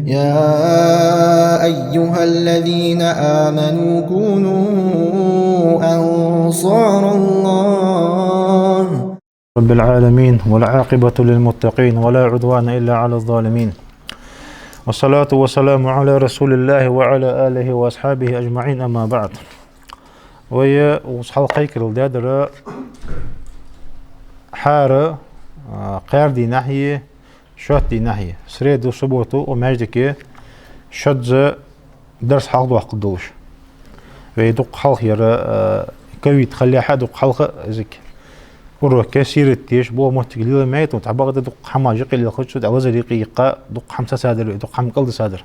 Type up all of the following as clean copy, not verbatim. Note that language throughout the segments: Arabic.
يا أيها الذين آمنوا كونوا أنصار الله رب العالمين، والعاقبة للمتقين، ولا عدوان إلا على الظالمين، والصلاة والسلام على رسول الله وعلى آله وأصحابه أجمعين، أما بعد. ويا وصحال قيكر الدادرة حارة قاردي ناحية شوتي ناحية سريدو سبوتو وماجدك شدز درس حلق وقت دوش ويدوق حلق يرى كوي تخلي أحد دوق حلق زك وروح كسير التيش بو متقليل ميت وتعبغ دوق حماجق اللي خدشت أو زريقي يقا دوق حمسة سادر دوق حم قلد سادر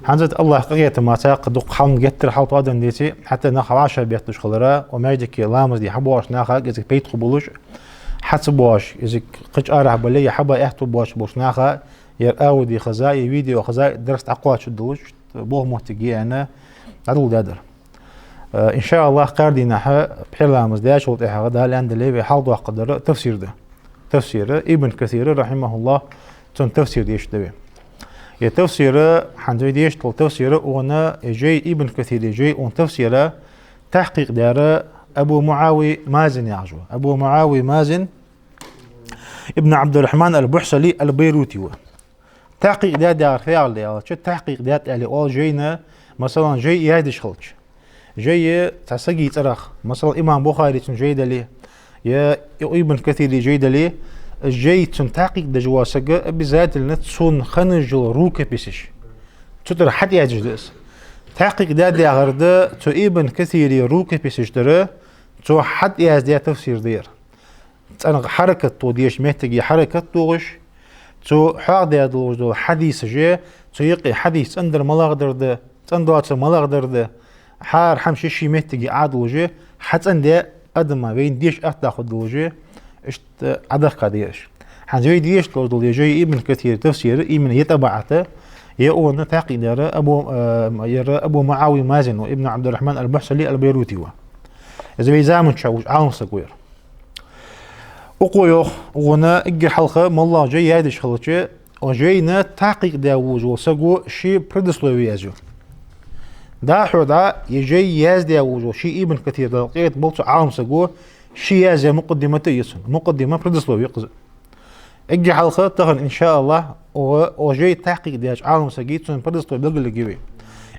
حنزت الله قيت ما ساق دوق حم جتر حلط وادن ديتي حتى ناخ عشرة بيتش خلرا وماجدك لامز دي حبواش ناخا إذا بيت قبولوش حتسبواش إذا قج أرح بلي حبا إحتو بوش ناخا يرأو دي خزاي فيديو خزاي درست أقوى شدوش بوه مهتقي أنا عدول دادر إن شاء الله قاردي نحا بحلامز داش وطيحا غدا لأن دلي بحالد وقدر تفسير ده تفسير ابن كثير رحمه الله تون تفسير ديش دبي يتفسير حنزوي ديش تفسير وانا جاي ابن كثير جاي اون تفسير تحقيق دار أبو معاوي مازن يعجو أبو معاوي مازن ابن عبد الرحمن البحصلي البيروتي تحقيق دار فعل دار شو تحقيق دار اللي أول جينا مثلا جاي يهدش خلش جاي تسقي ترخ مثلا إمام بخاري جاي دليه يا ابن كثير جاي دليه جاي تحقيق دجوا سجى بذات النتسون خنج روكه بيسش تطر حد يجلس تحقيق دار غرد تو ابن كثير روكه بيسش دره تو حد يزدي تفسير دير أنا حركة تو ديش محتاج حركة توغش تو حاضر يدلو حديث جاء تو يقي حديث أندر ملاقدر ده تندوات ملاقدر ده حار حمشي شي محتاج عادل جاء حتى أندي أدم بين ديش أتاخد دلوجه إشت عدق قديش حنجي ديش تقول جاي ابن كثير تفسير ابن يتبعته يقول تحقيق دار أبو معاوي مازن وابن عبد الرحمن البحصلي البيروتي إذا بيزامن شاوش عام سكوير أقويو ونا إجي حلقة مالله جاي هادش خلطة وجاينا تحقيق داوز وسقو شي بريدسلوي يازو دا حودا يجي ياز داوز وشي ابن كثير دلقيت بلط عام سقو شي ياز مقدمة يسن مقدمة بريدسلوي يقز إجي حلقة تغن إن شاء الله وجاي تحقيق داش عام سقيت سن بريدسلوي بلغ الجوي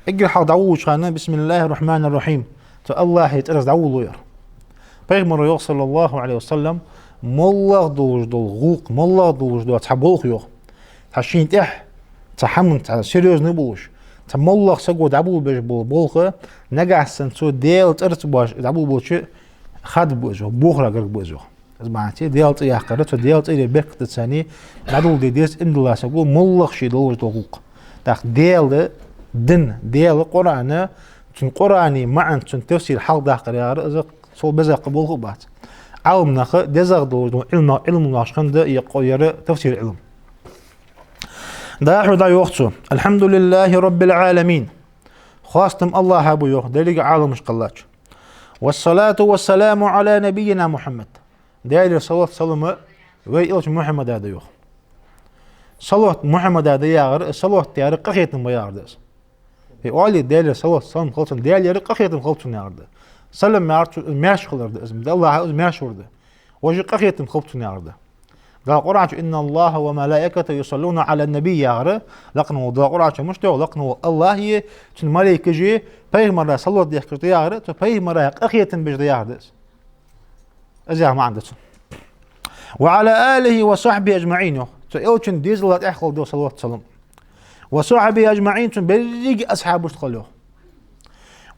إجي حلقة داوز خانا بسم الله الرحمن الرحيم الله يترز داول وير بيغمر صلى الله عليه وسلم مالله دوج دول غوق مالله دوج دول تحبوخ يو تحشين تح تحمن تح سيريوز نبوش تمالله سقو دابول بيش بولخه نجح سنسو ديل ترت باش دابول بوش خد بوجو بوخرا غرق بوجو زمانتي ديل تي يحقرت ديل تي بيك تساني دابول دي ديس اندلا سقو مالله شي دوج دول غوق تاخ ديل دن ديل قرانه تن قراني معن تن تفسير حق ده قرار إذا صل بزق قبول خبات علم نخ دزق دو علم ناشخن ده يقير تفسير علم ده حدا يوختو الحمد لله رب العالمين خاصتم الله أبو يوخ دليق عالم مش قلاش والصلاة والسلام على نبينا محمد داير صلاة سلمة ويقولش محمد هذا يوخ صلاة محمد هذا ياغر صلاة تيار قخيت ما ياردس في أولي ديال صلاة صلم خلصن ديال يرق قخيت خلصن يارده سلم ماش خلرده اسم الله عاوز ماش ورده وجي قخيت خلصن يارده قال قرآن إن الله وملائكته يصلون على النبي ياره لقنه دا قرآن مش تو لقنه الله هي تن ملائكة جي بيه مرة صلاة دي حكرت ياره تو بيه مرة قخيت بيج يارده أزيها ما عندك وعلى آله وصحبه أجمعين تو إلشن ديزلات أحخل دو صلاة سلام وصحبه أجمعين بريق أصحاب اشتغلوه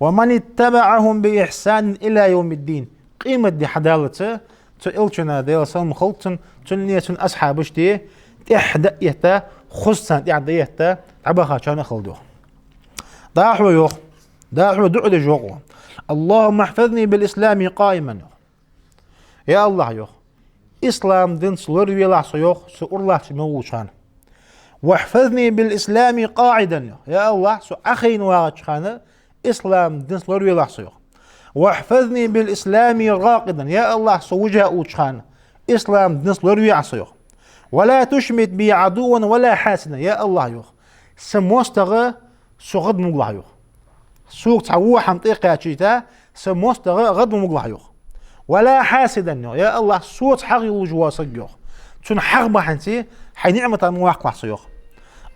ومن اتبعهم بإحسان إلى يوم الدين قيمة دي حدالته تقلتنا دي وصلم خلطن تنية أصحاب اشتيه تحدأيته خصا تحدأيته عبخا كان خلدوه داحو يوخ داحو دعو دي جوغو اللهم احفظني بالإسلام قائما يا الله يوخ إسلام دين سلور ويلعصو يوخ سؤر الله تموشان واحفظني بالإسلام قاعدا يا الله سو أخين واغتشخانة إسلام دين سلور ويلعصو يوخ واحفظني بالإسلام راقدا يا الله سو وجه أوتشخانة إسلام دين سلور ويلعصو يوخ ولا تشمت بي عدوا ولا حاسدا يا الله يوخ سموستغ سغد مغلح يوخ سوق تعوى حمطيقة شيتا سموستغ غد مغلح يوخ ولا حاسدا يا الله صوت حقي وجوا صقيوخ تون حق بحنتي حي نعمة المواقع صيوخ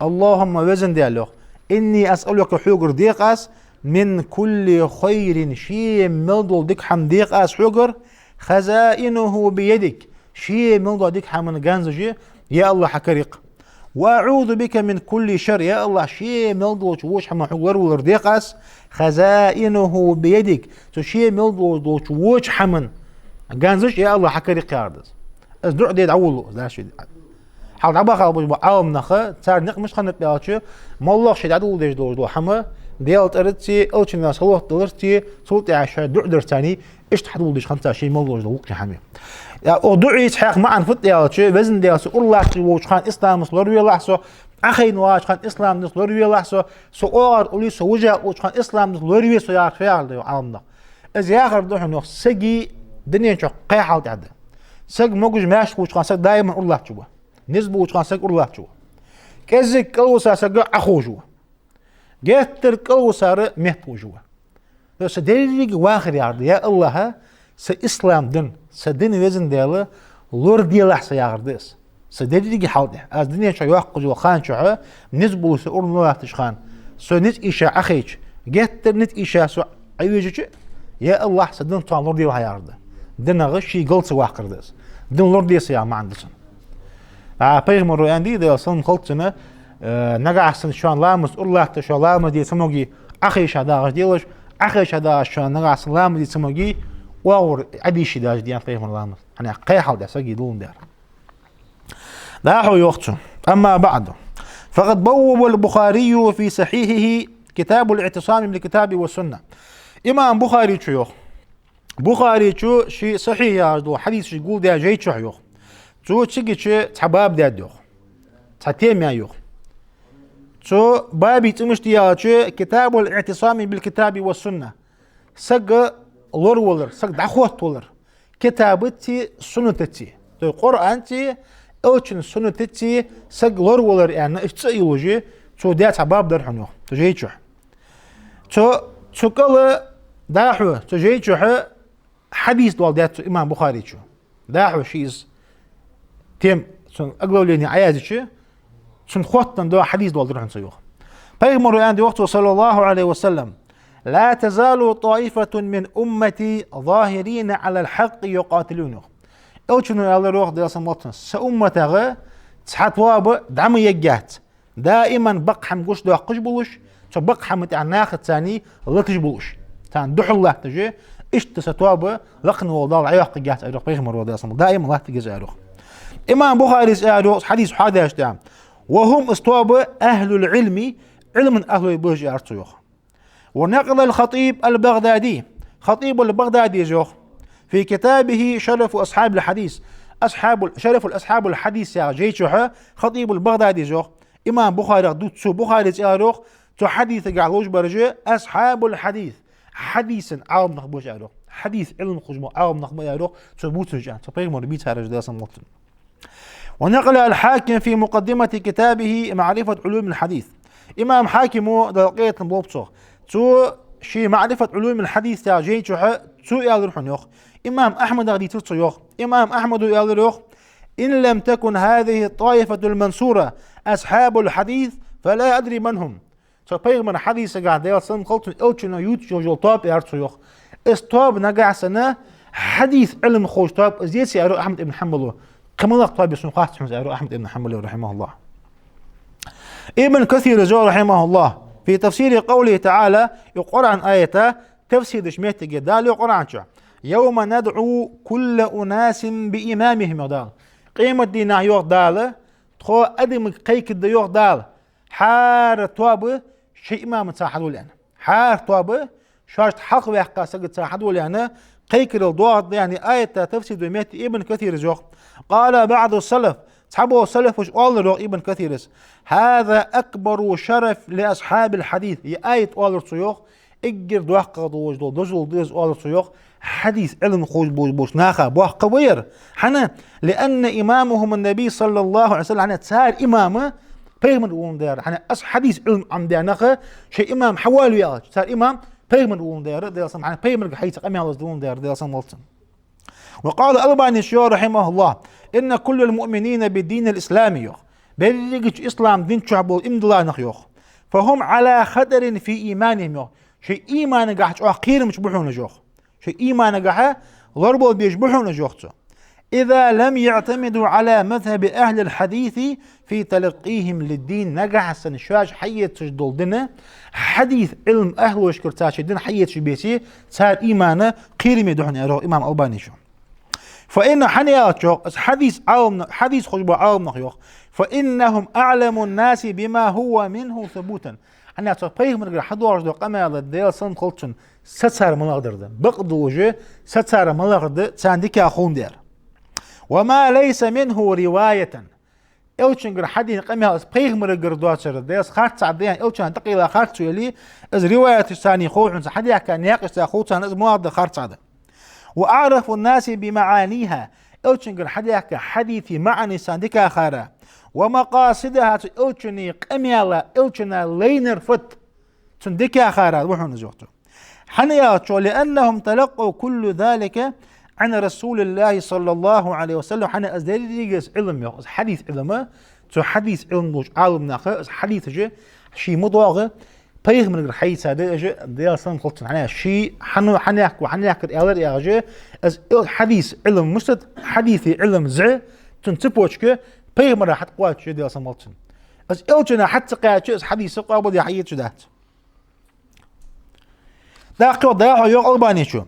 اللهم وزن ديالوخ إني أسألك حجر ديقاس من كل خير شي ملدو ديك حم ديقاس حجر خزائنه بيدك شي ملدو ديك حم جانزجي يا الله حكريق وأعوذ بك من كل شر يا الله شي ملدو وش حم حجر ورديقاس خزائنه بيدك شي ملدو وش حمن جانزج يا الله حكريق ياردز ازدع ديد عولو زاشي حال عبا خالبوش عالم نخا تار نق مش خنت بيالشي مالله شي عدو ديج دو حما ديال تردتي الش الناس خلوه دلرتي صوتي عشا دعدر تاني ايش تحدو ديش خمسة شي مالله دو وقت حمي يا او دعي تحق معا فت ديالشي وزن ديالسو الله وش خان اسلام صلور ويا لحسو اخي نواش خان اسلام صلور ويا لحسو سؤال اولي سو وجه وش خان اسلام صلور ويا سو يا فعل دو عالمنا از ياخر دو نو سقي دنيا شو قي حال تعدى سق موجج ماش وش خان سق دائما الله تشوبه نسبة وشخان سق الله جوا كذا كل وسار أخو جوا جتر كل وسار مهتو جوا لو سدريج واخر يعرض يا الله سإسلام دين سدين وزن دياله لور دياله سيعرضس سدريج حاضر از دنيا شو يوقع جوا خان شو نسبة وسأور نوع تشخان سو نت إيشا أخيج جتر نت إيشا سو عيوجك يا الله سدين طال لور دياله يعرض دين غشي قلت واقع دس دين لور دياله سيا ما عندسن پیغمبر اندی دلسون خلطنا نگاه احسن شان لامس الله تشان لام دی سموگی اخیش داغش دیلش اخیش داغش شان نگاه احسن لام دی سموگی واور عدیش داغش دیان پیغمبر لامس يعني قيحل ده سجي دون دار ده هو يوختو. أما بعد فقد بوب البخاري في صحيحه كتاب الاعتصام من الكتاب والسنة. إمام بخاري شو بخاري شو شيء صحيح يا دو حديث يقول ده جيد شو يوخ شو تشجع شو تحباب ده يوخ تحتيم يا يوخ شو بابي تمشتيا شو كتاب الاعتصام بالكتاب والسنة سج لور ولر سج دعوة ولر كتابتي سنتتي القرآن تي أوتشن سنتتي سج لور ولر يعني إفتسيولوجي شو ده تحباب ده حنوخ تجيد شو كله داحو تجيد شو حديث دول ده إمام بخاري شو داحو شيز تيم سن أقول لي عيازي سن خوتن دو حديث دول درحن سيوخ بيغمر عندي وقت صلى الله عليه وسلم لا تزال طائفة من أمتي ظاهرين على الحق يقاتلونه أو شنو يالله روح دي أصلا سأمتها تحت واب دعم يجات دائما بقحم قش دو قش بلوش بقحم ناخد ثاني لا تجبلوش تان دح الله تجي اشتسطواب لقن وضال عياق جات أروح بيغمر ودي أصلا دائما الله تجي أروح إمام بخاري سأروح حديث حدا يشتعم وهم استواب أهل العلم علم أهل البرج أرتيوخ. ونقل الخطيب البغدادي خطيب البغدادي جوخ في كتابه شرف أصحاب الحديث شرف الأصحاب الحديث يا جيشوها خطيب البغدادي جوخ إمام بخاري دوتسو بخاري سأروخ تو حديث قالوش برجع أصحاب الحديث حديثا عام نخبوش أروخ حديث علم خجمو عام نخبوش أروخ تبوت رجع تبيغ مربيت هرج داسم مطلن. ونقل الحاكم في مقدمة كتابه معرفة علوم الحديث إمام حاكم دقيقة بوبصو تو شي معرفة علوم الحديث تاع جين تو يالرحن يوخ إمام أحمد غادي تتصو يوخ إمام أحمد يالرخ إن لم تكن هذه الطائفة المنصورة أصحاب الحديث فلا أدري من هم. تو بيغمر حديث قاعد يصل قلت أوتشنا يوتشو جلطاب يارتسو يوخ استواب نقع سنة حديث علم خوش طاب زيتي أرو أحمد بن حنبل كما طيب يسمى قاسم أرو أحمد بن حنبل رحمه الله. ابن كثير جو رحمه الله في تفسير قوله تعالى يقرأ عن آية تفسير شميت جدال يقرأ عن شو يوم ندعو كل أناس بإمامهم يدال قيمة دينا يقدال تخو أدم قيك الديوق دال حار تواب شيء إمام تساحدوا لنا حار تواب شاشت حق ويحقا سقط تساحدوا لنا قيك الدوار يعني آية تفسير دميت ابن كثير جو قال بعض السلف صحابه السلف وش قال ابن كثير هذا أكبر شرف لأصحاب الحديث هي آية قال صيوخ اجر دوحق دوجدو دجل ديز قال صيوخ حديث علم خوش بوش ناخا بوح قوير حنا لأن إمامهم النبي صلى الله عليه وسلم تسار إمامه بيغمر ولون ديار حنا أس حديث علم عم ديانخه شيء إمام حوالي يا صار إمام بيغمر ولون ديار ديالسم حنا بيغمر حيث قمي على ولون ديار ديالسم ملتن. وقال الألباني الشيوخ رحمه الله إن كل المؤمنين بالدين الإسلامي بلغج إسلام دين شعب الإمدلا نخيوخ فهم على خطر في إيمانهم شيء إيمان قاعد أخير مش بحون جوخ شيء إيمان قاعد ضربوا بيشبحون جوخته إذا لم يعتمدوا على مذهب أهل الحديث في تلقيهم للدين نجح سنشاش حية تجدول دنا حديث علم أهل وشكر تاشي دين حية شبيسي صار إيمانه قيرم يدحون أرو إمام ألباني شو فإن حنيات شوخ حديث خشبة عالم نخيوخ فإنهم أعلم الناس بما هو منه ثبوتا أنا تطبيق من غير حدوش دو قمة الديال سن قلتن ستسار ملاقدر ده بقدو وجه ستسار ملاقدر تانديك أخون دير وما ليس منه رواية إلشن غير حدين قمة تطبيق من غير دواتر ديال خارج تعديان إلشن تقيل خارج يلي إز رواية ثاني خوش حديا كان ياقش تاخوت سان إز مواضع خارج تعد وأعرف الناس بمعانيها إلشن غير حديا حديث معني سانديك خارا ومقاصدها إلشني قميالة إلشنا لينر فت تندكي خارا وحون زوجته حنياتشو لأنهم تلقوا كل ذلك عن رسول الله صلى الله عليه وسلم حنا أزدريجس علم يخص حديث علمه تو حديث علم دوش عالم ناخذ حديث جه شيء مضاغة بيغ من الحديث هذا جه ديال سن قلت حنا شيء حنياك وحنياك الأولاد يا جه از حديث علم مستد حديث علم زع تنتبوشك بيغ مرة حتى قوات شو ديال سن قلت از إلجنا حتى قاعد حديث قابل يا حيت شدات داخل ضياع يوق ألباني شو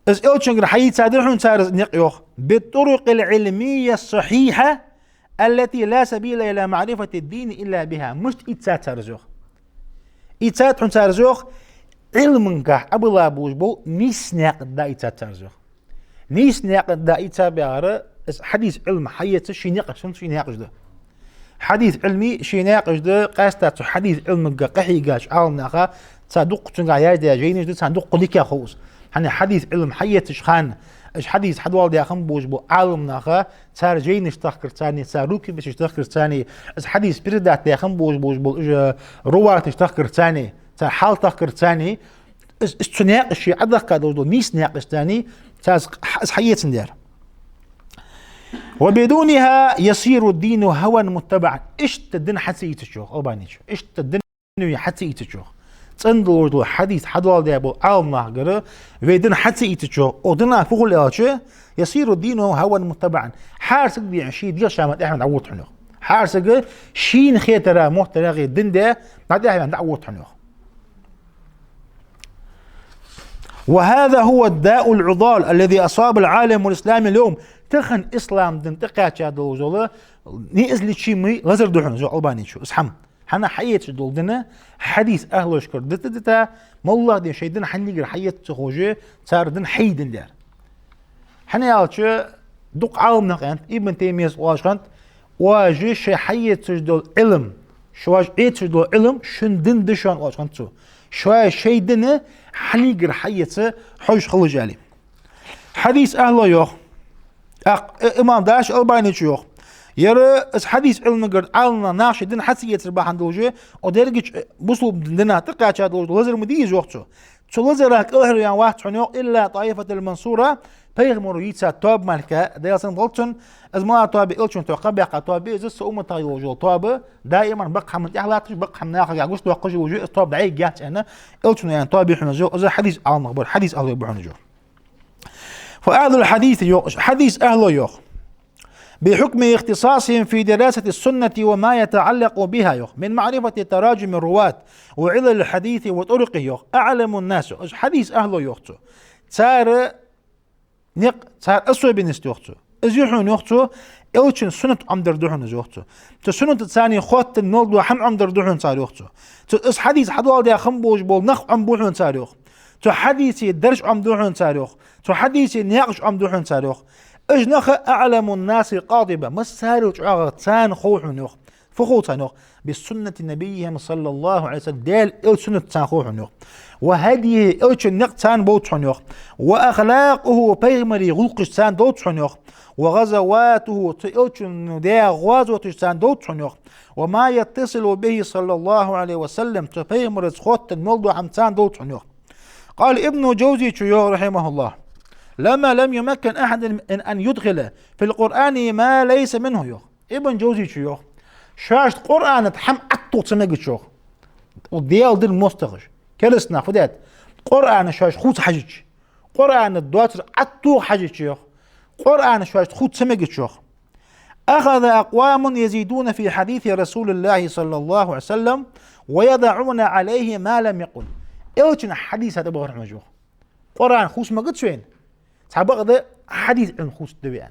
از إلجنا حيت سادرحون سارز نقيوخ بالطرق العلمية الصحيحة التي لا سبيل إلى معرفة الدين إلا بها مش إتسات سارزوخ إتسات حون سارزوخ علم كح أبلا بوجبو نيس ناقد دا إتسات سارزوخ نيس ناقد دا إتسات بيارة حديث علم حيث شي ناقش شي ناقش ده حديث علمي شي ناقش ده قاستات حديث علم قحي قاش عالم ناقا تصدق تنقع ياجد جينيش ده تصدق قليك يا خوص حنا حديث علم حيث شخان اش حديث حد والدي اخم بوجبو عالم ناخا صار جينيش تخكر ثاني صار روكي باش تخكر ثاني اس حديث بردات يا اخم بوجبو روات تخكر ثاني صار حال تخكر ثاني اس تناقش شي عدك دو نيس ناقش ثاني تاز حيت ندير وبدونها يصير الدين هوى متبعا ايش تدن حتى يتشوخ البانيش ايش تدن حتى يتشوخ صندوق حديث حدوال ديابو عالم ناقره ويدن حتى يتشوخ ودنا فوق الاشياء يصير الدين هوى متبعا حارسك دي شي ديال شامت احمد عوض حنوخ حارسك شين خيترا محترغ الدين ده بعد احمد عوض حنوخ وهذا هو الداء العضال الذي أصاب العالم الإسلامي اليوم تخن إسلام دين تقاش هذا وزوله نيزل شيء مي غزر دحون زو ألباني شو اسحم حنا حياة دول دنا حديث أهل وشكر دتا مالله دين شيء دنا حنيجر حياة تخوجه صار دين حيد دار حنا يالش دق عالم نقيان ابن تيمية واشخنت واجي شيء حياة دول علم شواج ايت دول علم شن دين دشان واشخنت شو شيء دنا حنيجر حياة حوش خلج عليه حديث أهل يوخ إمام داش ألباني شيوخ يرى حديث علم قرد عالنا ناشي دين حسي يتربح عند وجه ودرجة بصوب دنا تقع شاد وجه لزر مديج وقته شو لزرك أهل يعني واحد حنيوق إلا طائفة المنصورة بيغمر يتسا توب مالكا ديالسن غلطن أزمان تواب إلشون توقبع تواب إزس أمة تاي وجه تواب دائما بقى من إحلاتش بقى من ناخذ يعقوش توقج وجه تواب دعيق جات أنا إلشون يعني تواب يحنا جو إذا حديث عالم غبر حديث أهل يبحون جو فأهل الحديث يوخ حديث أهل يوخ بحكم اختصاصهم في دراسة السنة وما يتعلق بها يوخ من معرفة تراجم الرواة وعلل الحديث وطرقه يوخ أعلم الناس حديث أهل يوخ صار أسوأ بالنسبة يوخ أزيحون يوخ إلشن سنة عمدر دحون يوخ تسنة الثاني خوات النولد وحم عمدر دحون صار يوخ تس حديث حدوال دي خنبوش بول نخ عم بوحون صار يوخ تو حديثي الدرج عم دوحون تاريخ تو حديثي الناقش عم دوحون تاريخ اجنخ اعلم الناس قاضبه ما سارج عغتان خوحون يخ فخوت نوخ بسنة نبيهم صلى الله عليه وسلم دال إل سنة تانخوح نوخ وهديه إلش النقتان بوت نوخ وأخلاقه بيغمري غلقش تان دوت نوخ وغزواته إلش نداء غازوة تان دوت نوخ وما يتصل به صلى الله عليه وسلم تبيغمر تخوت الموضوع عمتان دوت نوخ. قال ابن جوزي رحمه الله لما لم يمكن أحد أن يدخل في القرآن ما ليس منه يوخ ابن جوزي شيوخ شاش قرآن تحم أطو تسمج شيوخ وديال دل مستغش كرسنا فدات قرآن شاش خوت حجج قرآن الدواتر أطو حجج شيوخ قرآن شاش خوت سمج شيوخ أخذ أقوام يزيدون في حديث رسول الله صلى الله عليه وسلم ويضعون عليه ما لم يقل إلشنا حديث هذا بغير مجوخ قرآن خوس ما قد شوين تعبق ذا حديث عن خوس دبيان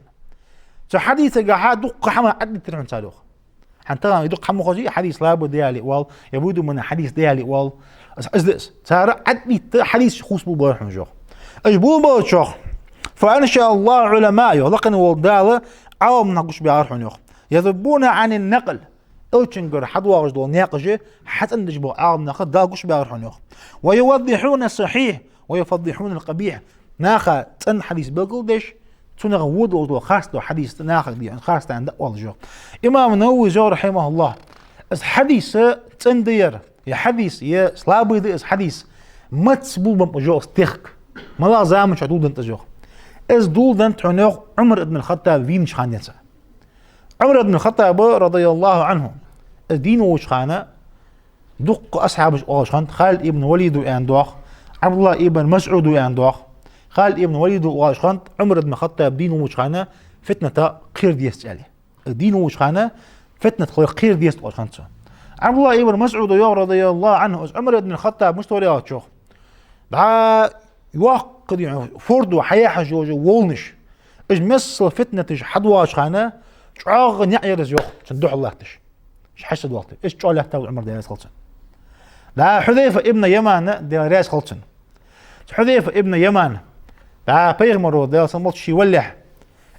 تو حديث قاعد دق حما عد ترون صاروخ حنتظر يدق حمو خوزي حديث لابد ديالي وال يبودو من حديث ديالي وال ازدس صار عد حديث خوس بو بروح مجوخ اجبو بوشوخ فان شاء الله علماء يلقن والدال عوام نقش بيعرفون يوخ يذبون عن النقل اوتشنجر حدوا رجل ناقشه حتى نجبو عوام نقل داقش بيعرفون يوخ ويوضحون الصحيح ويفضحون القبيح ناخا تن حديث بقلدش تنغ ودو خاص دو حديث ناخا دي خاص عند اول جو امام النووي رحمه الله اس حديث تندير يا حديث يا سلابي دي اس حديث ما تسبو بمجو استخك ما لا زعما شدود انت جو اس دول انت عنوخ عمر بن الخطاب فين شخانيته عمر بن الخطاب رضي الله عنه الدين وشخانه دق اصحاب وشخان خالد ابن وليد واندوخ عبد الله ابن مسعود واندوخ خالد ابن وليد وشخان عمر بن الخطاب دين وشخانه فتنه قير ديست عليه الدين وشخانه فتنه قير ديست وشخان عبد الله ابن مسعود رضي الله عنه عمر بن الخطاب مستوريات شوخ دعا يوقد يعني فرد وحياة حجوج وولنش اج مصل فتنة اج حدواش خانة شعاغ نعيرز يوخ صندوح الله تش اش حسد وقت ايش شعاغ له تاو عمر دياس خلصن دا حذيفة ابن يمان دياس خلصن حذيفة ابن يمان دا بيغمرو دياس ملت شي ولح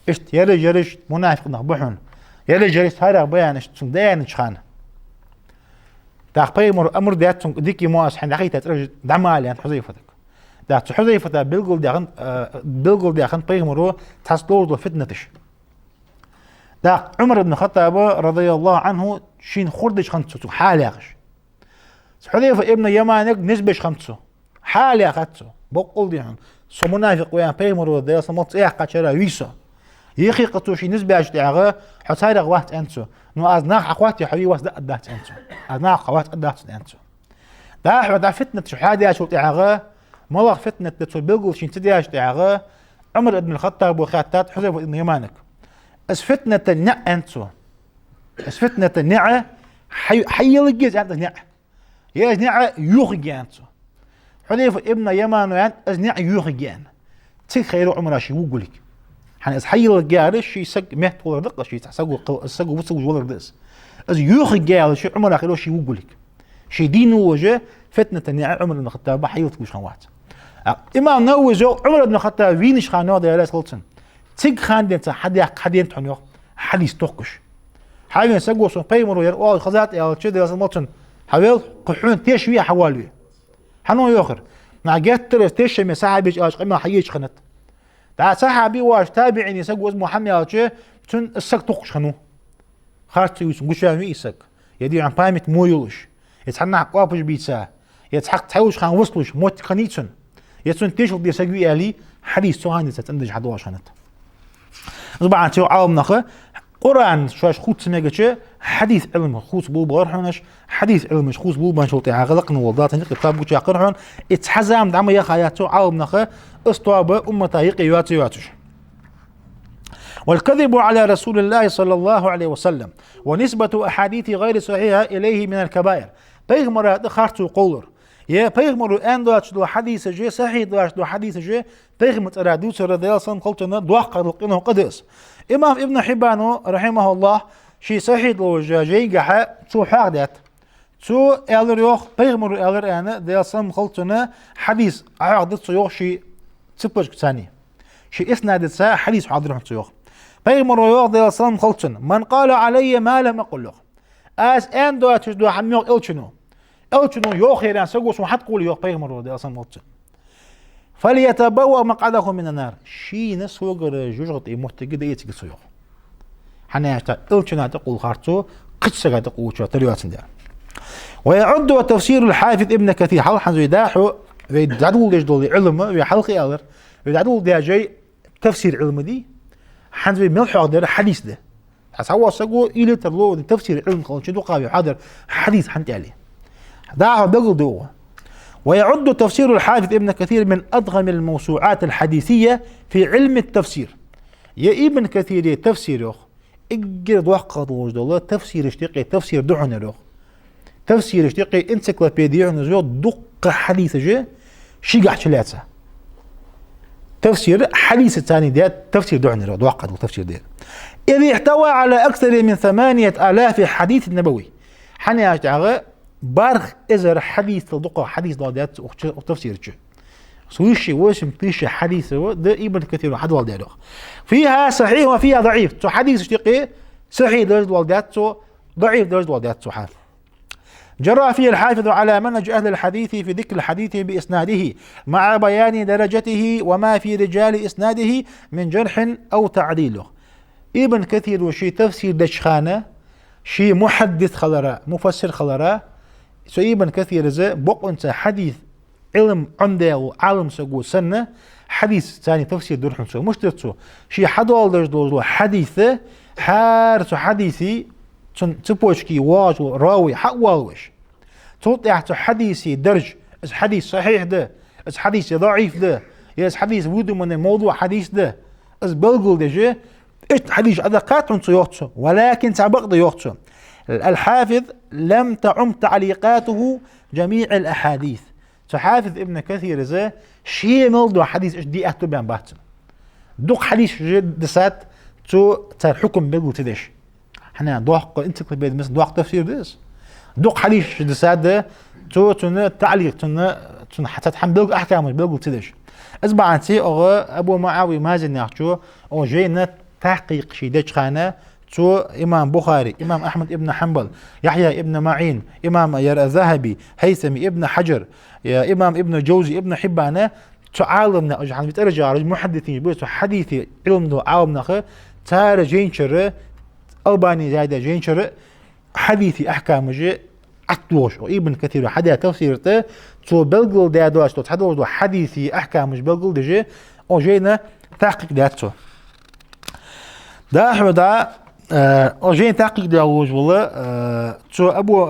اش يرج منافق نخبحون يرج هذا بيانش تندين خانة دا بيغمرو امر ديات ديكي مواس حين دقيقة ترج دعمالي عند حذيفتك دا حذيفة بلغل داخن بيغمرو تحصلوا فتنتش دا عمر بن الخطاب رضي الله عنه شين خردش خمسو حالي اخش حذيفة ابن يمانك نسبش خمسو حالي اخدسو بقول ديهم سو منافق ويان بيغمرو دا سموت ايه قاتشرا ويسو يخي قطو شي نسبة اشتعاغا حتى واحد انسو نو ازناق اخواتي حبي واس دات انسو ازناق اخوات دات انسو دا فتنة شحادي اشو تعاغا مالغ فتنة تبلغل شين تدياش تعاغا عمر بن الخطاب وخاتات حذيفة ابن يمانك اس فتنة النع انتو اس فتنة النع حي لقيت عند النع يا نع يوخي انتو حذيفة ابن يمان وان از نع يوخي ان تخيلوا عمر شي وقولك حن اس حي لقيت شي سق مهت ولا دقه شي تسقوا السقوا وسقوا ولا دس از يوخي شي عمر اخيرو شي وقولك شي دين وجه فتنة النع عمر بن الخطاب حيوت وش خوات امام نووي عمر بن الخطاب وينش خانو ديالاس خلصن تيج خان دينت حدين تحنيو حديث توقش حاجه سقوا سو بيمرو ير خزات يا تشد يا مطن حوال قحون تشويه حوالي حنو يوخر مع جت تش مساحبش اش قيمه حيش خنت دا صحابي واش تابعين يسقوا اسمه محمد تشي تن السق توقش خنو خاطي وش يعني يسق يدي عن بايمت مويلش يتحنى قابش بيتسا يتحق تحوش خان وصلوش موت قنيتن يتون تيشل دي سجوي علي حديث سوهاني ستندج حدواش هنت طبعا تو عاوم نخه قرآن شواش خوت سميجة حديث علم خوت بو بغرحونش حديث علم خوت بو بنشوطي عغلقن وضات نقل كتاب بوشي عقرحون اتحزام دعم يا خياتو عاوم نخه استواب أمتا يقي ياتش والكذب على رسول الله صلى الله عليه وسلم ونسبة أحاديث غير صحيحة إليه من الكبائر بيغمر دخارتو قولر يا بيغمر ان دواتش دو حديث جي صحيح دواتش دو حديث جي بيغمر رادوس رضي الله عنه قلتنا دوق قلقنه قدس امام ابن حبان رحمه الله شي صحيح دو جي قحا تو حاردات تو الريوخ بيغمر الر انا ديالسم قلتنا حديث عقد صيوخ شي تبج ثاني شي اسناد سا حديث حاضر صيوخ بيغمر يوخ ديالسم قلتنا من قال علي ما لم اقل له از ان دواتش دو حميوق الچنو يو خيران سقوس وحد قول يو بيغمر دي اصلا موت فليتبوأ مقعده من النار شي نس وغر جوجت محتقد يتك سيو حنا الچنا تقول خارتو قصه تقول شو تريواتن ده ويعد تفسير الحافظ ابن كثير حال حنزو يداحو ويدعو ليش دول علم وحلقي اولر ويدعو دي جاي تفسير علم دي حنزو ملحو ده حديث ده هو سقو الى ترلو تفسير علم خلص دو قاوي حاضر حديث حنت عليه داعو بقول دو ويعد تفسير الحافظ ابن كثير من أضخم الموسوعات الحديثية في علم التفسير يا ابن كثير تفسيره اجرد وقت وجد تفسير اشتقي تفسير دحنه تفسير اشتقي انسيكلوبيديا نزو دق حديث جه شيقع شلاتة تفسير حديث الثاني ده تفسير دحنه وقت التفسير ده إذ احتوى على أكثر من 8000 حديث نبوي حني أشتغل بارخ إزر حديث دقة حديث ضادات وتفسير شو سويشي وش متيش حديث ده ابن كثير حد والدات فيها صحيح وفيها ضعيف تو حديث اشتقي صحيح درجة والدات ضعيف درجة والدات حافظ جرى فيه الحافظ على منهج أهل الحديث في ذكر الحديث بإسناده مع بيان درجته وما في رجال إسناده من جرح أو تعديله ابن كثير وشي تفسير دشخانة شي محدث خلراء مفسر خلراء سو ابن كثير زي بقنت حديث علم عنده وعالم سقو سنة حديث ثاني تفسير درحن سو مش ترسو شي حدوال درجدو حديثة حارس حديثي تبوشكي واج راوي حق واوش توطيح حديثي درج از حديث صحيح ده از حديث ضعيف ده از حديث ودو من الموضوع حديث ده از بلغل ده جي ايش حديث أدقات يوتسو ولكن سبق يوتسو الحافظ لم تعم تعليقاته جميع الأحاديث حافظ ابن كثير زي شيء ملدو حديث ايش دي اهتو بيان باتن دوق حديث جد سات تو حكم بيقول تدش حنا دوق انسيكلوبيديا مثلا دوق تفسير ديس دوق حديث جد سات ده تو تعليق تن حتى تحمل احكام بيقول تدش اسمع انتي ابو معاويه مازن يحكوا او جينا تحقيق شي دش خانه تو إمام بخاري إمام أحمد ابن حنبل يحيى ابن معين إمام الذهبي هيثمي ابن حجر يا إمام ابن جوزي ابن حبانة تعالمنا أجحان بترجع محدثين بيسو حديثي علم دو عالمنا خي تار جينشر ألباني زايدة جينشر حديثي أحكام جي أطلوش وابن كثير حدا تفسيرته تو بلغل دادوش تو تحدوش حديثي أحكام مش بلغل دجي أو جينا تحقيق داتو دا حدا أجين تحقيق داوج والله تو أبو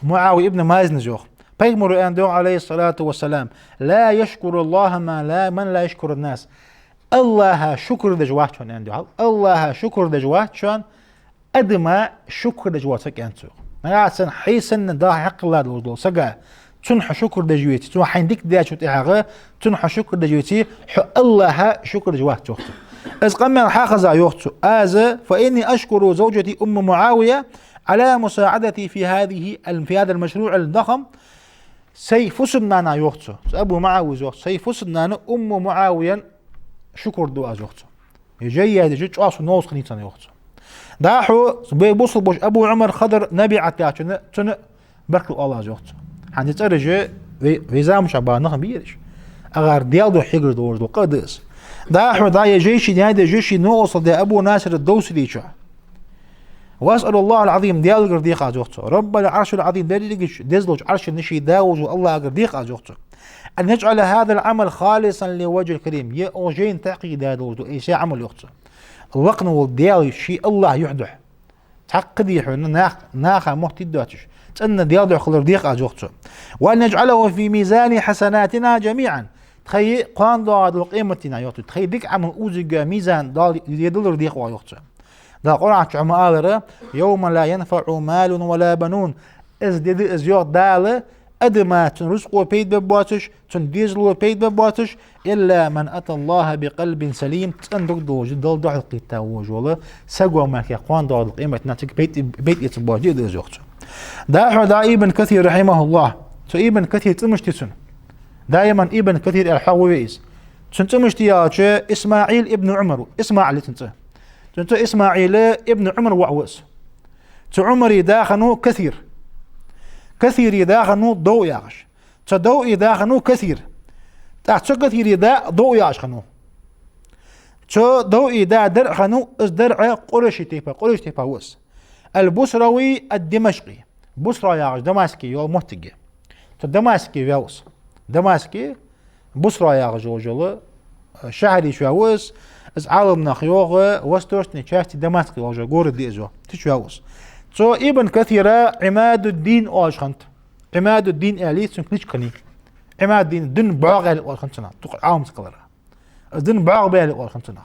معاوية ابن مازن جوخ بيغمر أن عليه الصلاة والسلام لا يشكر الله من لا يشكر الناس الله شكر دجوات شون عنده الله شكر دجوات شون أدما شكر دجوات سك أنتو ما سن حيسن دا حق الله دول سجا تنح شكر دجويتي تو حين ديك دا شو تحقق تنح شكر دجويتي الله شكر دجوات شوخته إذ قام الحاخذ يوختو فإني أشكر زوجتي أم معاوية على مساعدتي في هذا المشروع الضخم سيفسدنا يوختو أبو معاوية يوختو سيفسدنا أم معاوية شكر دعاء يوختو يجي يجي أصل نوص خنيتنا يوختو داحو بيبوصل بوش أبو عمر خضر نبي عتاچن تن بركو الله يوختو عندي ترجع ويزام شعبان نخم بيرش أغار ديالدو حجر دو قدس دا أحمد دا جيشي نهاية جيشي نوصل دا أبو ناصر الدوسري شو وأسأل الله العظيم ديال قرديق أزوخته رب العرش العظيم ديزلوج عرش النشي داوج الله قرديق أزوخته أن يجعل هذا العمل خالصا لوجه الكريم يأوجين تعقيد هذا الوضوء أي شيء عمل يخته الوقن والديال شيء الله يحدح تعقد يحن ناخا محتداتش تأن ديال قرديق أزوخته وأن يجعله في ميزان حسناتنا جميعا تخيل قان داد وقيمتنا يوتو تخيل ديك عمل اوزيغا ميزان دال يدلر ديق ويوتو دا قرعه عمالره يوم لا ينفع مال ولا بنون از ديد از يوت دال ادما تنرزقو بيد ببواتش تنديزلو بيد ببواتش الا من اتى الله بقلب سليم تندق دوج دل دع القيتا وجوله سقوا ماك قان داد قيمتنا تك بيت يتبوجي دزوخت دا ابن كثير رحمه الله تو ابن كثير تمشتسن دائما ابن كثير الحويس تنتمشتي يا اسماعيل ابن عمر اسماعيل تنت اسماعيل ابن عمر وعوس عمر يداخنو كثير يداخنو ضوء ياغش ضوء يداخنو كثير كثير يدا ضوء ياغش خنو ضوء يدا درع خنو از درع قريش تيبا وس البصروي الدمشقي بصرة ياغش دماسكي يو مهتجي دماسكي ياوس دماسكي بصرة ياغش وجل شهري شواوس از عالم نخيوغ وستوشتني شاستي دماسكي وجل غور ديزو تشواوس ابن كثيرة عماد الدين اوشخنت عماد الدين الي سنكليش كني عماد الدين دن باغ الي اوشخنتنا تقع عام سقلرا دن باغ بالي اوشخنتنا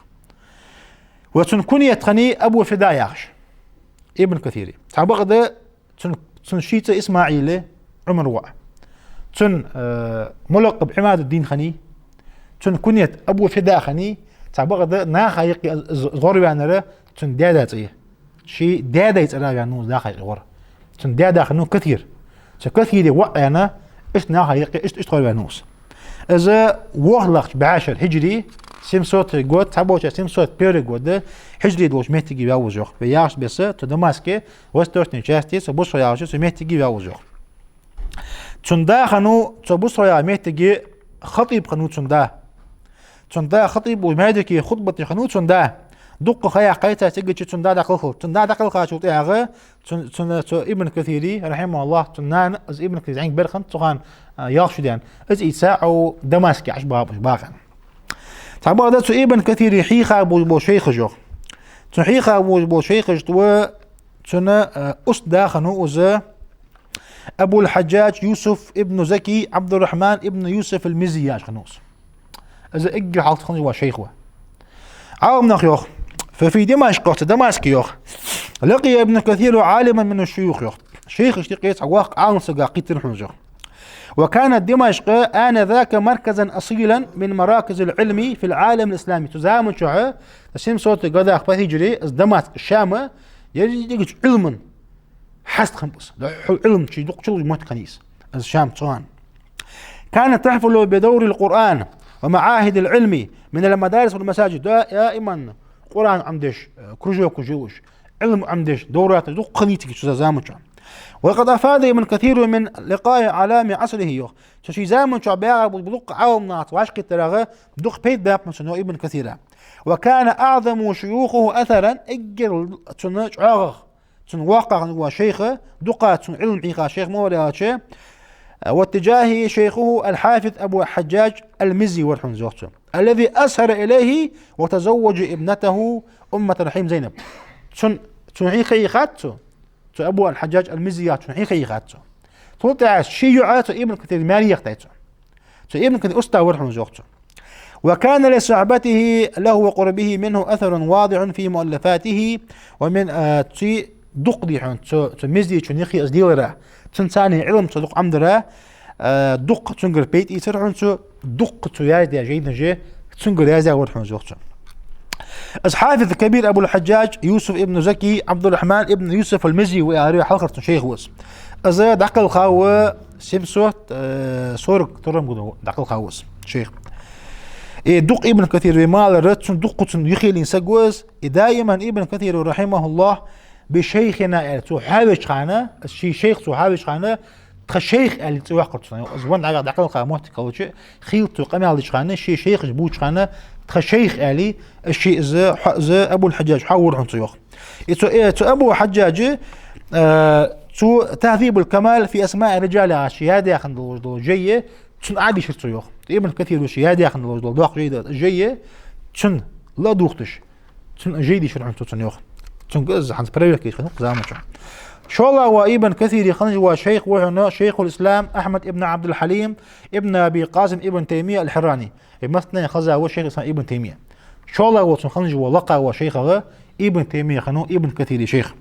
وتنكوني يتخني ابو فدا ياغش ابن كثيري تعبغد تنشيت اسماعيل عمر وع تن ملقب عماد الدين خني تن كنيت ابو فدا خني تعبغد ناخا يقي غوري بانره تن داداتي شي دادا يترى يعني داخل غور تن دادا خنو كثير كثير وع انا ايش ناخا يقي ايش تقول بانوس اذا وهلق بعاشر هجري سيمسوت جود تابوش سيمسوت بيري جود هجري دوش مهتجي باوزوخ بياش بس تدماسكي وستوشني جاستيس بوسو ياوش مهتجي باوزوخ تندا خنو تبوسو يا مهتجي خطيب خنو تندا خطيب ومادكي خطبة خنو تندا دق خيا قيتا تجي تندا دقل خاشو تياغه تن ابن كثيري رحمه الله تنان از ابن كثير عين برخن تخان ياخشدان از يساعو دماسكي عش باغن تعبوا هذا ابن كثير حيخا بو شيخ جو حيخا بو شيخ جو تنا أسدا خنو أبو الحجاج يوسف ابن زكي عبد الرحمن ابن يوسف المزياج خنوس إذا إجي حالت خنوس وشيخ عاوم نخيوخ ففي دمشق يوخ لقي ابن كثير عالما من الشيوخ يوخ شيخ اشتقيت عواق عالم سقاقيت الحنجوخ وكانت دمشق آنذاك مركزا أصيلا من مراكز العلم في العالم الإسلامي تزامن شعه تسيم صوت قضاء أخبار هجري دمشق الشام يجي علما حست خمس علم شيء دق شغل موت كنيس الشام طوان كانت تحفل بدور القرآن ومعاهد العلم من المدارس والمساجد دائما قرآن عمدش كروجوش علم عمدش دورات دق قنيتك تزامن شعه وقد أفاد ابن كثير من لقاء علام عصره يوخ شي زامن شو بيع بدق عوم ناط واشك تراغه بدق بيت داب من ابن كثير وكان أعظم شيوخه أثرا إجر تنجعغ تنواقع هو شيخه دقات علم حقيقة شيخ مورياتش واتجاه شيخه الحافظ أبو حجاج المزي والحنزوخته الذي أسهر إليه وتزوج ابنته أمة الرحيم زينب تنحيقي خاتو أبو الحجاج المزيات حقيقي خاتو طلع شيعات ابن كثير مالي يختيته ابن كثير أستا ورحم زوجته وكان لصحبته له وقربه منه أثر واضح في مؤلفاته ومن تي دقدي حن مزي تنيخي أزديلرا تنساني علم صدق عمدرا دق تنقر بيت يسر حن دق تيازدي جيد نجي تنقر يازدي ورحم زوجته حافظ الكبير أبو الحجاج يوسف ابن زكي عبد الرحمن ابن يوسف المزي وياري حلقة شيخ وس أزا دقل خاوة سمسوت صورك ترم دقل خاوس شيخ دق ابن كثير بمال رتسن دق يخيل سجوز دائما ابن كثير رحمه الله بشيخنا تحاوش خانة الشي شيخ تحاوش خانة خشيخ اللي توقعت زوان على دقل خاموت كلش خيلت قمال خانة شي شيخ جبوش خانة خشيخ علي الشيء ز أبو الحجاج حاور عن طيوخ تو أبو حجاج تو تهذيب الكمال في أسماء الرجال الشهادة خند الوجدول جية تن عادي شر طيوخ ابن كثير الشهادة خند الوجدول دوق جيدة جية تن لا دوختش تن جيدي شر عن طيوخ تن جز عن بريك كيش خنق زامن شو الله وابن كثير خنج وشيخ وهنا شيخ الإسلام أحمد ابن عبد الحليم ابن أبي قاسم ابن تيمية الحراني مثلا خزا هو شيخ الإسلام ابن تيمية شو الله وصن خنج ولقى وشيخه ابن تيمية خنو ابن كثير شيخ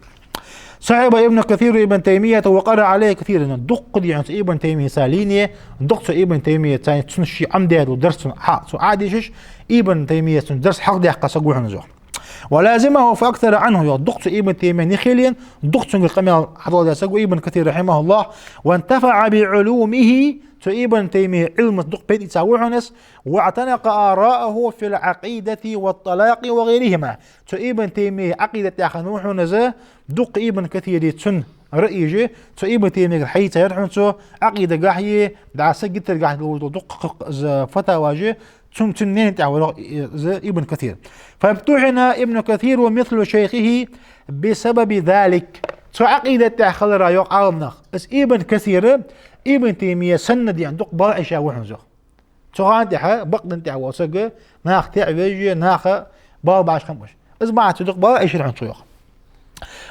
صاحب ابن كثير ابن تيمية وقرأ عليه كثيرا دق دي عن ابن تيمية سالينية دق ابن تيمية تاني تنشي عمدي ودرس عادي شش ابن تيمية درس حق دي حق سقوح نزوح ولازمه فأكثر عنه يضغط ابن تيمية نخيلين ضغط القمي حضر يسقو ابن كثير رحمه الله وانتفع بعلومه ابن تيمية علم الضغط بين يتساوحنس واعتنق آراءه في العقيدة والطلاق وغيرهما ابن تيمية عقيدة يخنوحنس دق ابن كثير تن رأيجي ابن تيمية حيث يرحمته عقيدة قاحية دع سجد قاحية دق فتاواجي تنين تعور ابن كثير فابتحن ابن كثير ومثل شيخه بسبب ذلك عقيدة تأخذ رايق عالمنا ابن كثير ابن تيمية سند يعني دق بارع شاوحن زخ تغان تحا بقدن تحا وصق ناخ تعويجي ناخ باربعش خمش اسمع تدق بارع شرحن صيخ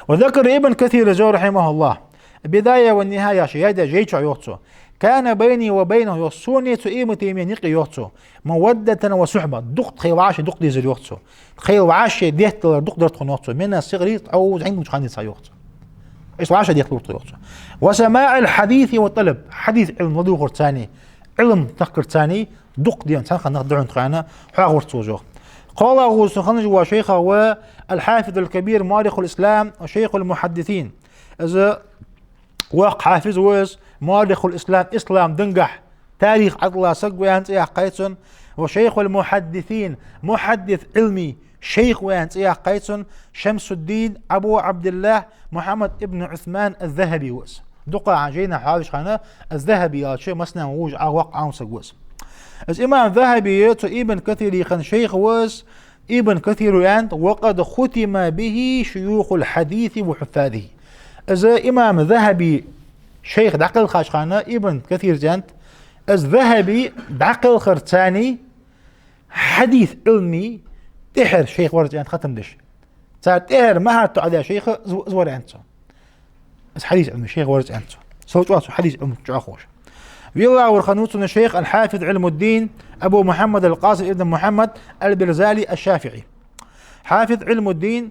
وذكر ابن كثير زور رحمه الله البداية والنهاية شهادة جيتش عيوتسو كان بيني وبينه يصوني ابن تيمية نقي يوتسو مودة وصحبة دق تخيل عاش دق ديزل يوتسو تخيل عاش ديت دق درت خنوتسو من الصغري أو عندهم خاني سايوتسو ايش عاش ديت يوتسو وسماع الحديث والطلب حديث علم موضوع ثاني علم تذكر ثاني دق ديان سنخ نقدر نقرانا حاور توجه قال أبو سخنج وشيخه والحافظ الكبير مؤرخ الإسلام وشيخ المحدثين إذا وق حافظ ويس مؤرخ الإسلام إسلام دنجح تاريخ عطلا سقوي أنت قيتون وشيخ المحدثين محدث علمي شيخ وأنت قيتون شمس الدين أبو عبد الله محمد ابن عثمان الذهبي ويس دقة عجينا حاوش خانة الذهبي يا شيء مسنا ووج عوق عون سقوس الإمام الذهبي ابن كثير يخن شيخ ويس ابن كثير يعني وقد ختم به شيوخ الحديث وحفاظه إذا إمام ذهبي شيخ دعقل خاشخانة ابن كثير جانت الذهبي دعقل خرتاني حديث علمي تحر شيخ ورجان ختم دش صار تحر مهارته على شيخ زور أنت حديث علمي شيخ ورج أنت صوت واسو حديث علمي تعخوش ويلا ورخنوتنا الشيخ الحافظ علم الدين أبو محمد القاسم ابن محمد البرزالي الشافعي حافظ علم الدين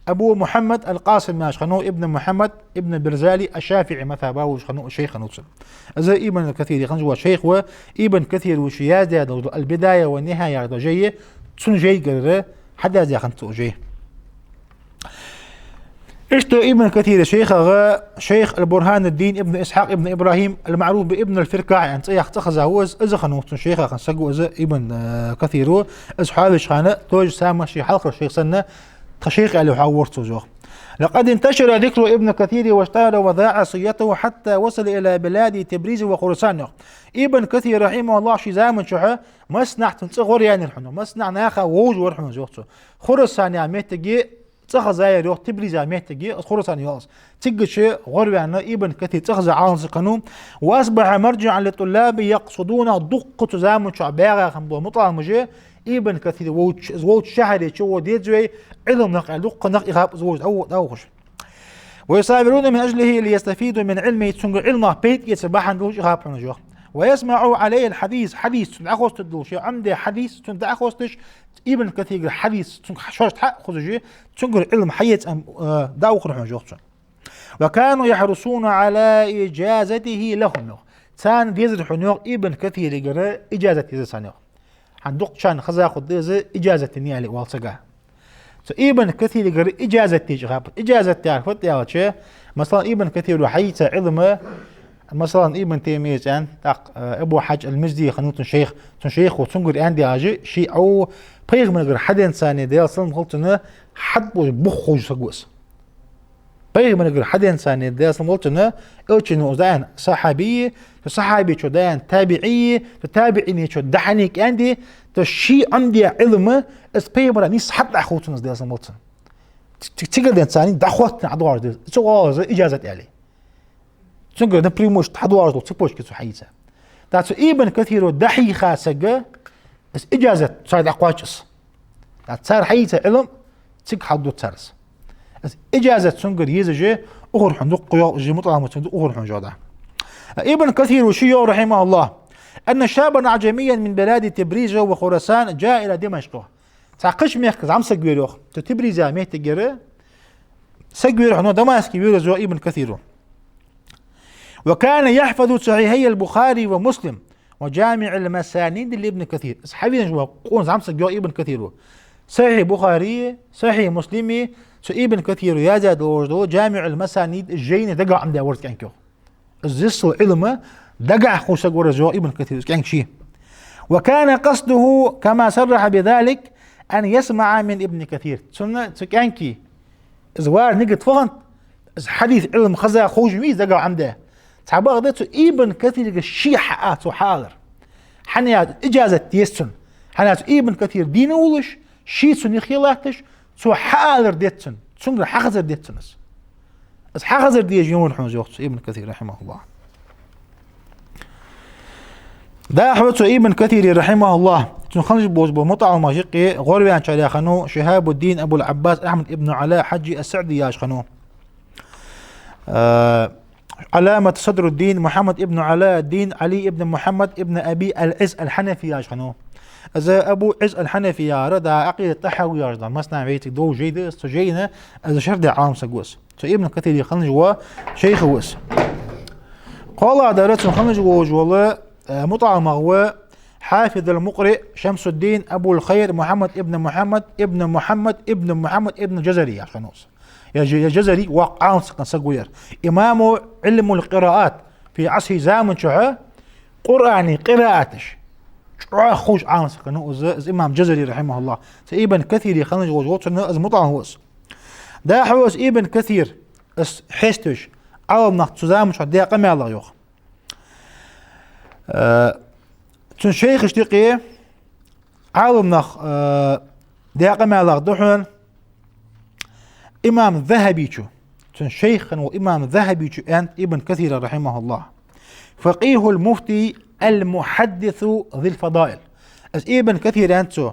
أبو محمد القاسم ماش خنو ابن محمد ابن البرزالي الشافعي مثلا باوش خنو الشيخ خنوتسن إذا ابن كثير خنجوا شيخ وابن كثير وشيادة البداية والنهاية جاية تسون جاي قرر حدا زي خنتو جاي اشتو ابن كثير شيخ البرهان الدين ابن اسحاق ابن ابراهيم المعروف بابن الفركاع يعني تخذ هو اذا خنوت شيخ خنسقوا اذا ابن كثير اصحاب خانه توج سامه شي حلقه الشيخ سنه تشيخ اللي حورته جو لقد انتشر ذكر ابن كثير واشتهر وذاع صيته حتى وصل الى بلاد تبريز وخراسان ابن كثير رحمه الله شي زامن شحه مسنع تصغر يعني الحنو مسنع ناخا ووج ورحمه زوجته خراسان يعني تجي تخذ زاير يوم تبريز عميتجي خرسان يواص تجش غرب عنا ابن كثير تخذ عانس قانون واصبح مرجعا للطلاب يقصدون دق تزامن شعباغا خمبو مطلع مجي ابن كثير ووج شهري شو ديجوي علم نقع دق نق إغاب زوج أو خش ويصابرون من أجله ليستفيدوا من علمه تسنق علمه بيت يتباحن دوش إغاب حنجوه ويسمعوا عليه الحديث حديث تنعخوست الدوش عمده حديث تنعخوستش ابن كثير حديث شوش حق خذجي تنقل علم حيت ام داو خرح جوختن وكانوا يحرصون على اجازته لهم ثان ديزر حنوق ابن كثير يقرا اجازه يزسانيو عندك شان خذا خذ اجازه نيالي والصقا ابن كثير يقرا اجازه تجغاب اجازه تعرفت يا شيء مثلا ابن كثير وحيت علمه مثلا ابن تيمية كان ابو حج المجدي خنوت شيخ وتنقر عندي اجي شيء او بيغ من غير حد انساني ديال صلم قلتنا حد بخوج سقوس بيغ من غير حد انساني ديال صلم قلتنا اوتشنو زان صحابي شو دان تابعي تابعيني شو دحنيك عندي تشي عندي علم اسبيبر نيس حد اخوتنا ديال صلم قلتنا تقدر انساني دخوتنا عدوار دي سو اجازه عليه تنقل ده بريموش تحضوار دول تبوش كسو حيسا تاتسو ابن كثير دحي خاسقة بس إجازة تصير أقواجس تصير حيسا علم تسيق حدو تسارس بس إجازة تنقل يزجي أخر حندوق قياء جي مطلع تنقل أخر حنجودا ابن كثير وشيو رحمه الله أن شابا أعجميا من بلاد تبريز وخراسان جاء إلى دمشق تعقش ميخكز عم سقوير يوخ تبريزا ميت تجري سقوير حنو دماسكي بيرزو ابن كثير وكان يحفظ صحيحي البخاري ومسلم وجامع المسانيد لابن كثير اصحابي نجوا قون زعم سجوا ابن كثير صحيح بخاري صحيح مسلمي سو ابن كثير يزاد وجدو جامع المسانيد الجين دقع عند ورد كانكو الزيس علم دقع خوش ورجو ابن كثير كان شيء. وكان قصده كما صرح بذلك أن يسمع من ابن كثير سنة كانكي زوار نقد فهمت حديث علم خزا خوش ميز دقع عنده تعبغ ذاته ابن كثير الشيء حقات وحاضر حنيات إجازة يسن حنيات ابن كثير دين ولش شيء سن خيلاتش سو حاضر ديتسن سن حخزر ديتسنس بس حخزر دي جيون حوز يوخت ابن كثير رحمه الله. دا حوت ابن كثير رحمه الله تنخرج بوز بمطع الماجيقي غوري عن شارع خنو شهاب الدين ابو العباس احمد ابن علاء حجي السعدي ياش خنو علامة صدر الدين محمد ابن علاء الدين علي ابن محمد ابن ابي العز الحنفي ياش خنو إذا أبو عز الحنفي يا ردا عقيدة تحوي يا ردا مصنع بيتك دو جيد استجينا إذا شرد عام سجوس ابن كثير يخنج جوا شيخ وس قال دارت خنج جوا جوا مطعم هو حافظ المقرئ شمس الدين أبو الخير محمد ابن محمد ابن محمد ابن محمد ابن جزري يا خنوس يا جزري وقعان سجوير إمام علم القراءات في عصر زمن شعاع قرآني قراءتش خوش عامس كانوا إمام جزري رحمه الله ابن كثير يخنج وجوت إنه مطعم هوس دا حوس ابن كثير حستش عالم نخ تزام شو دقيقة ما الله يوخ تن شيخ اشتقي عالم نخ دقيقة ما الله دحون إمام ذهبي شو تن شيخ وإمام ذهبي شو أنت ابن كثير رحمه الله فقيه المفتي المحدث ذي الفضائل از ابن كثير أنتو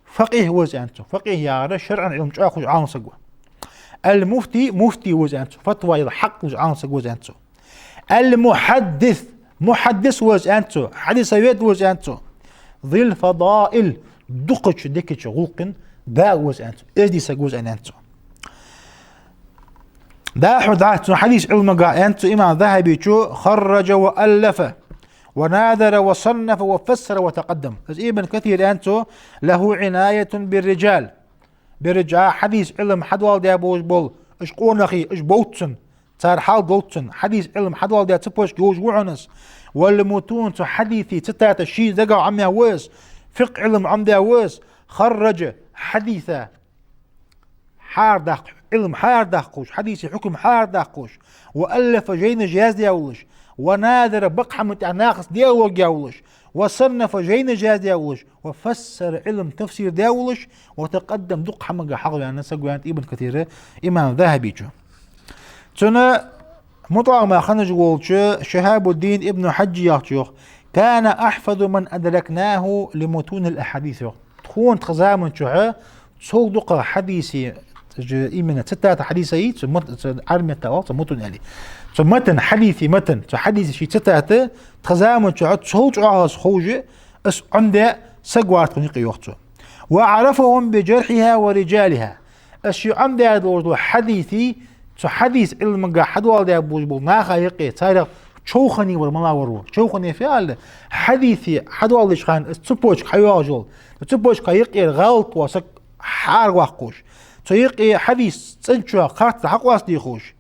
فقيه وز أنتو فقيه يا شرعا علم أخذ عام سقوة المفتي مفتي وز أنتو فتوى الحق وز عام سقوة أنتو المحدث محدث وز أنتو حديث يد وز أنتو ذي الفضائل دقش دكش غلق دا وز أنتو إزدي سقوز أنتو دا حدث حديث علم أنتو إمام ذهبي شو خرج وألف وناذر وصنف وفسر وتقدم ابن كثير أنتو له عناية بالرجال برجع حديث علم حدوال دي أبوش بول إش قونخي إش بوتسن صار حال بوتسن حديث علم حدوال دي تبوش جوج وعنس والمتون حديثي تتات الشيء دقا عمي ويس فقه علم عمي ويس خرج حديثة حار داق علم حار داقوش حديثي حكم حار داقوش وألف جين جهاز دي أولش ونادر بقحة متناقص ديالوج ديولش وصنف جين جاز ديولش وفسر علم تفسير ديولش وتقدم دقحة مجا حقل يعني سقوا ابن كثير إمام ذهبي جو تنا مطعم خنج قولش شهاب الدين ابن حج ياخشوخ كان أحفظ من أدركناه لمتون الأحاديث تكون تخزامن شوها تصدق حديثي إيمنا ستة حديثي عرمي التواصل متون عليه متن حديثي متن حديثي شي ستة تخزامن شوها تصوج عاص خوجة اس عنده سقوات قنيقي يوختو وعرفهم بجرحها ورجالها الشي عنده هذا حديثي حديث علم قا حدوال دي أبوش بول ناخا يقي تاريخ شوخني والملا ورو شوخني فعل حديثي حدوال دي شخان تبوش حيواجول تبوش كيقي غلط وسك حار واقوش تيقي حديث تنشو خاطر حق واس دي خوش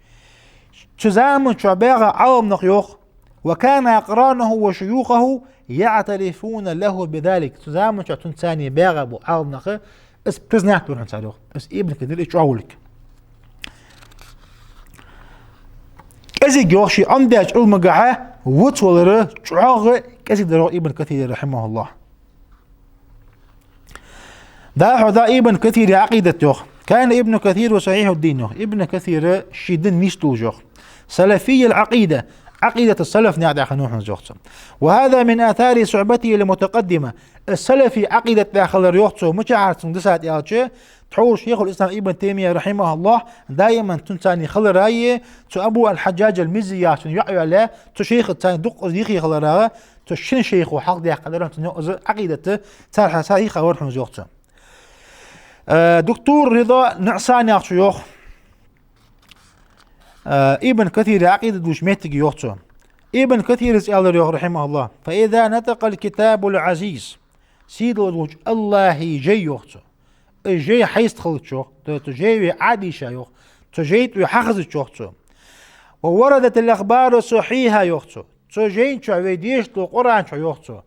تزامن شو باغا عوام نقيوخ وكان أقرانه وشيوخه يعترفون له بذلك تزامن شو تنساني باغا بو عوام نقي اس بزنات دون تاريخ اس ابن كثير ايش عولك كذي جوشي عندك علم قاعة وتولر شعاغ كذي درو ابن كثير رحمه الله دا ابن كثير عقيدة جوخ كان ابن كثير وصحيح الدين جوخ ابن كثير شيدن ميستو جوخ سلفي العقيدة عقيدة السلف نعد خنوح جوخ وهذا من آثار صعبته المتقدمة السلفي عقيدة داخل الريوخ مش عارف دسات يالشي تحول شيخ الإسلام ابن تيمية رحمه الله دائما تنساني خل راية أبو الحجاج المزي عشان يعيو عليه شيخ الثاني دق يخي خل راية شن شيخ وحق دي قدرهم تنوز عقيدة تارح سايخ ورحم زوجته دكتور رضا نعساني شيوخ ابن كثير عقيدة دوشميتك يوخته ابن كثير اسأل رحمه الله فإذا نطق الكتاب العزيز سيد الوجه الله جي يوخته جي حيست خلتشو تجي عادي شايوخ تجيت ويحخز تشوختو ووردت الأخبار صحيحة يوختو تجين شو عويديش دو قرآن شو يوختو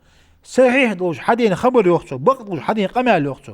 صحيح دوش حدين خبر يوختو بقدوش حدين قمال يوختو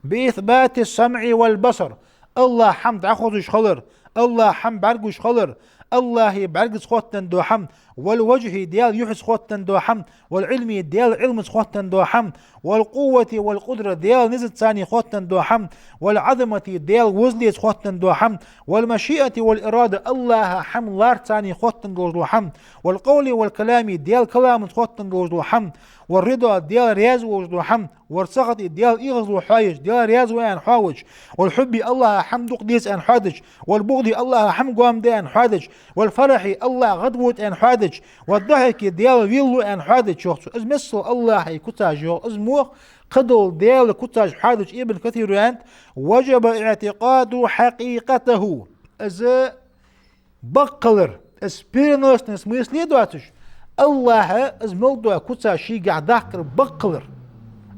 بإثبات السمع والبصر الله حمد عخوزش خلر الله حمد برقوش خلر الله برقص خوتن دو حمد والوجه ديال يحس خوتن دو حمد والعلم ديال علم خوتن دو حمد والقوة والقدرة ديال نزل ثاني خوتن دو حمد والعظمة ديال وزلي خوتن دو حمد والمشيئة والإرادة الله حمد لار ثاني خوتن دو حمد والقول والكلام ديال كلام خوتن دو حمد والرضا ديال رياز وجدو حمد والسخط ديال إغز وحايج ديال رياز وان حاوج والحب الله حمد قديس ان حادج والبغض الله حمد قام دي ان حادج والفرح الله غضبوت ان حادج والضحك ديال ويلو ان حادج شوختو از مثل الله كتاج يو از موخ قدل ديال كتاج حادج ابن كثير انت وجب اعتقاد حقيقته از بقلر اسبيرنوس نسميسلي دواتش الله از موضوع كتاج شي قاعد داخل بقلر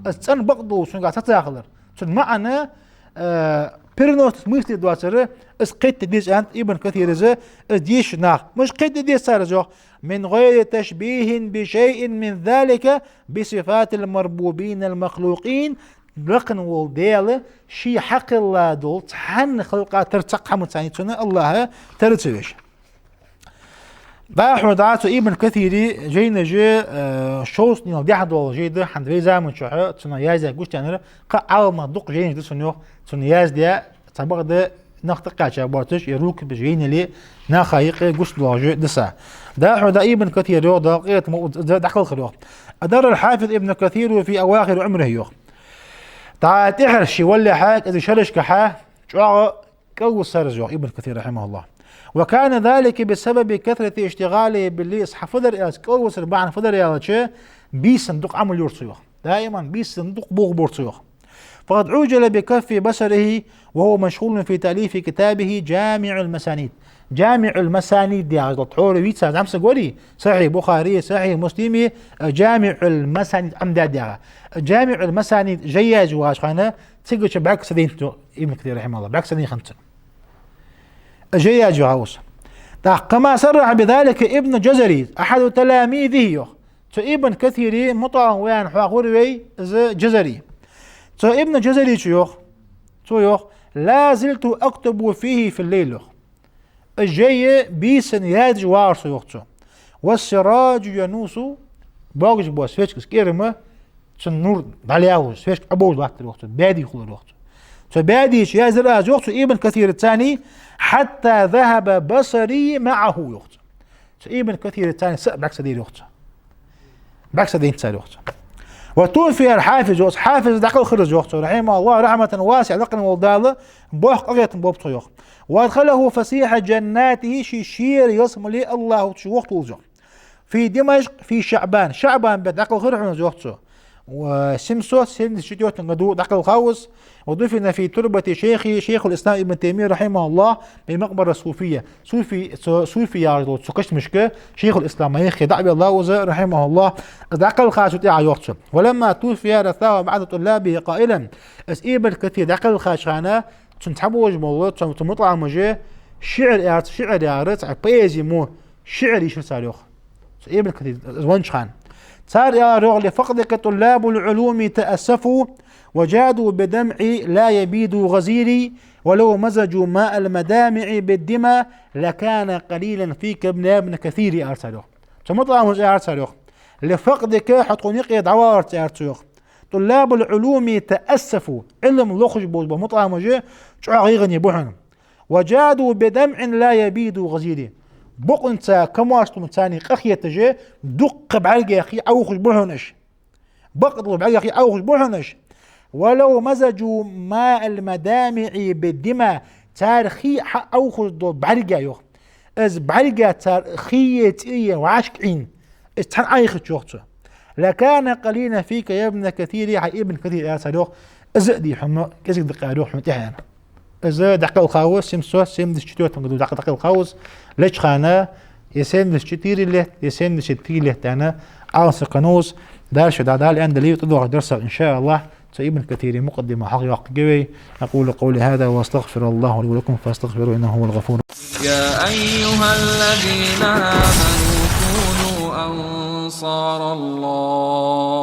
استن بقدو سن قاعد تتاخلر سن معنا بيرنوس مثل دواتر اس قيت ديس انت ابن كثير ز ديش ناخ مش قيت ديس صار من غير تشبيه بشيء من ذلك بصفات المربوبين المخلوقين لكن والديال شي حق الله دول تحن خلقات ترتقى متانيتنا الله ترتويش باحو دعاتو ابن كثيري جينا جي شوس نيو ديحدو جي ده حند في زامن شو تنا يازا قلت يعني قا ما دق جينا دي سنيو تنا ياز دي تبغى ده نقطة بارتش يروك بجينا لي ناخايق قلت له دسا داحو دا ابن كثير يو دقيقة دخل خلوه أدار الحافظ ابن كثير في أواخر عمره يو تعال تحرشي ولا حاك إذا شرش كحاه شو كو سرجو ابن كثير رحمه الله وكان ذلك بسبب كثرة اشتغاله بالليس حفظر إس كل وسر بعن فضر يا شيء بيصندوق عمل يرصيوه دائما بيصندوق بوغ بورصيوه فقد عوجل بكف بصره وهو مشغول في تأليف كتابه جامع المسانيد جامع المسانيد دي عز طحور ويتسا زعم سقولي صحيح بخاري صحيح مسلمي جامع المسانيد أمداد جامع المسانيد جياج واش خانه تيجي بعك سدين ابن كثير رحمه الله بعك سدين خمسة جياج هاوس كما صرح بذلك ابن جزري أحد تلاميذه ابن كثير مطعم ويان حاقوري جزري ابن جزري يوخ لا زلت أكتب فيه في الليل الجي بيسن ياج وارس يوخ والسراج ينوس باغج بوس فيشكس كيرما نور دالياوس فيشك أبوز وقت الوقت بادي خلال الوقت بادي يا زراج يوخ ابن كثير الثاني حتى ذهب بصري معه يوخ ابن كثير الثاني بعكس دي يوخ بعكس دي انت يوخ وتوفي الحافظ حافظ دقل خرج يوخ رحمه الله رحمة واسعة لقن والدالة بوخ قرية بوبتو يوخ وادخله فسيح جناته شير يصم لي الله وقت الجو في دمشق في شعبان بدقل خرج يوخ وسمسو سن شتيوت نقدو دقل خاوس ودفن في تربة شيخ الإسلام ابن تيمية رحمه الله بمقبرة صوفية صوفي يا سكش مشكة شيخ الإسلام هيخ دعبي الله وزا رحمه الله دقل خاشت يا يوتش ولما توفي رثاه بعض طلابه قائلا ابن كثير دقل خاشانا تنتحبوا وجه الله تمطلع مجي شعر يارت بيزي مو شعر يشر ساريوخ ابن كثير زوانش خان صار يا رغل لفقدك طلاب العلوم تأسفوا وجادوا بدمعي لا يبيد غزيري ولو مزجوا ماء المدامع بالدماء لكان قليلا فيك ابن كثير أرسلوه تمطلع مجي أرسلوه لفقدك حتقونيق يدعوار أرسلوه طلاب العلوم تأسفوا علم لخج بوز بمطلع مجي شعغيغن يبوحن وجادوا بدمع لا يبيد غزيري بق انت كم واشتم ثاني قخية تجي دق بعلق يا اخي اوخش بوحنش بقض بعلق يا اخي اوخش بوحنش ولو مزجوا ماء المدامع بالدماء تارخي اوخش بعلق يا از بعلق تارخية ايه وعشقين استحن ايخ شوخته لكان قليلا فيك يا ابن كثير يا ابن كثير يا سلوخ ازدي حما كيسك دقا روح متحيان إذا دقة الخاوس سيم دشتوت من دقة الخاوس ليش خانة يسين دشتيري له يسين دشتيري له تانا عاص قنوس دار شو دال عند اللي تدور درس إن شاء الله ابن كثير مقدمة حق قوي. أقول قولي هذا وأستغفر الله لي ولكم فاستغفروا إنه هو الغفور. يا أيها الذين آمنوا كونوا أنصار الله